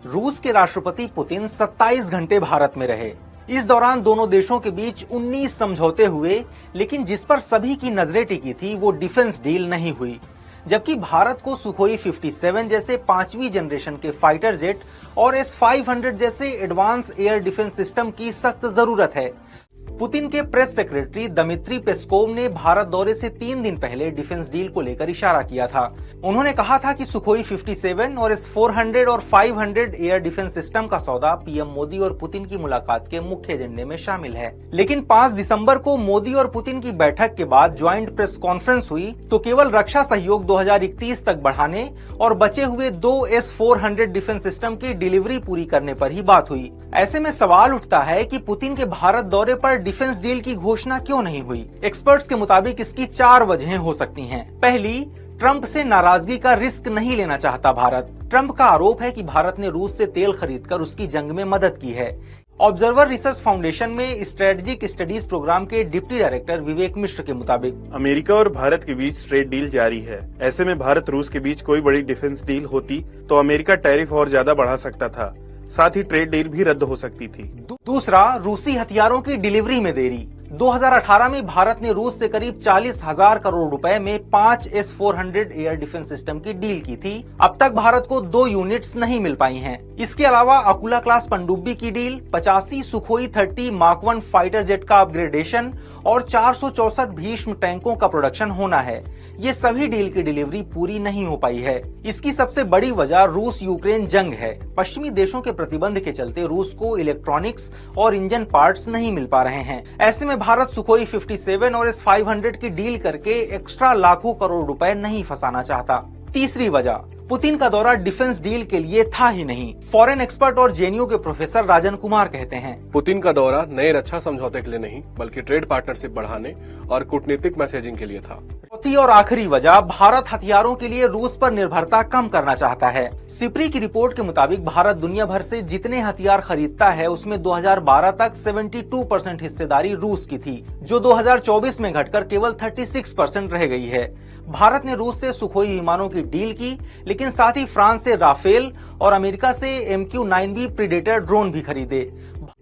रूस के राष्ट्रपति पुतिन 27 घंटे भारत में रहे। इस दौरान दोनों देशों के बीच 19 समझौते हुए, लेकिन जिस पर सभी की नजरें टिकी थी वो डिफेंस डील नहीं हुई। जबकि भारत को सुखोई 57 जैसे 5वीं जनरेशन के फाइटर जेट और S-500 जैसे एडवांस एयर डिफेंस सिस्टम की सख्त जरूरत है। पुतिन के प्रेस सेक्रेटरी दमित्री पेस्कोव ने भारत दौरे से 3 दिन पहले डिफेंस डील को लेकर इशारा किया था। उन्होंने कहा था कि सुखोई 57 और S-400 और 500 एयर डिफेंस सिस्टम का सौदा पीएम मोदी और पुतिन की मुलाकात के मुख्य एजेंडे में शामिल है। लेकिन 5 दिसंबर को मोदी और पुतिन की बैठक के बाद ज्वाइंट प्रेस कॉन्फ्रेंस हुई तो केवल रक्षा सहयोग 2031 तक बढ़ाने और बचे हुए 2 S-400 डिफेंस सिस्टम की डिलीवरी पूरी करने पर ही बात हुई। ऐसे में सवाल उठता है कि पुतिन के भारत दौरे पर डिफेंस डील की घोषणा क्यों नहीं हुई। एक्सपर्ट्स के मुताबिक इसकी 4 वजहें हो सकती हैं। पहली, ट्रंप से नाराजगी का रिस्क नहीं लेना चाहता भारत। ट्रंप का आरोप है कि भारत ने रूस से तेल खरीदकर उसकी जंग में मदद की है। ऑब्जर्वर रिसर्च फाउंडेशन में स्ट्रेटेजिक स्टडीज प्रोग्राम के डिप्टी डायरेक्टर विवेक मिश्र के मुताबिक अमेरिका और भारत के बीच ट्रेड डील जारी है। ऐसे में भारत रूस के बीच कोई बड़ी डिफेंस डील होती तो अमेरिका टैरिफ और ज्यादा बढ़ा सकता था, साथ ही ट्रेड डील भी रद्द हो सकती थी। दूसरा, रूसी हथियारों की डिलीवरी में देरी। 2018 में भारत ने रूस से करीब 40,000 करोड़ रुपए में 5 S-400 एयर डिफेंस सिस्टम की डील की थी। अब तक भारत को 2 यूनिट्स नहीं मिल पाई हैं। इसके अलावा अकुला क्लास पनडुब्बी की deal, 85 Sukhoi 30 mark 1 fighter jet का अपग्रेडेशन और 464 भीष्म टैंकों का प्रोडक्शन होना है। ये सभी डील की डिलीवरी पूरी नहीं हो पाई है। इसकी सबसे बड़ी वजह रूस यूक्रेन जंग है। पश्चिमी देशों के प्रतिबंध के चलते रूस को इलेक्ट्रॉनिक्स और इंजन पार्ट्स नहीं मिल पा रहे हैं। ऐसे में भारत सुखोई 57 और S-500 की डील करके एक्स्ट्रा लाखों करोड़ रुपए नहीं फंसाना चाहता। तीसरी वजह, पुतिन का दौरा डिफेंस डील के लिए था ही नहीं। फॉरेन एक्सपर्ट और जेएनयू के प्रोफेसर राजन कुमार कहते हैं, पुतिन का दौरा नए रक्षा समझौते के लिए नहीं बल्कि ट्रेड पार्टनरशिप बढ़ाने और कूटनीतिक मैसेजिंग के लिए था। चौथी और आखिरी वजह, भारत हथियारों के लिए रूस पर निर्भरता कम करना चाहता है। सिप्री की रिपोर्ट के मुताबिक भारत दुनिया भर से जितने हथियार खरीदता है उसमें 2012 तक 72% हिस्सेदारी रूस की थी, जो 2024 में घटकर केवल 36% रह गई है। भारत ने रूस से सुखोई विमानों की डील की, लेकिन साथ ही फ्रांस से राफेल और अमेरिका से MQ-9B प्रीडेटर ड्रोन भी खरीदे।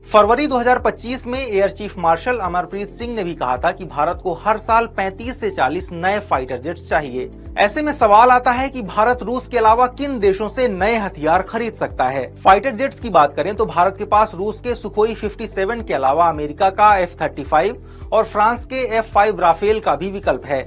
फरवरी 2025 में air chief marshal Amarpreet Singh ने भी कहा था कि भारत को हर साल 35 से 40 नए फाइटर जेट्स चाहिए। ऐसे में सवाल आता है कि भारत रूस के अलावा किन देशों से नए हथियार खरीद सकता है। फाइटर जेट्स की बात करें तो भारत के पास रूस के सुखोई 57 के अलावा अमेरिका का F-35 और फ्रांस के F-5 राफेल का भी विकल्प है।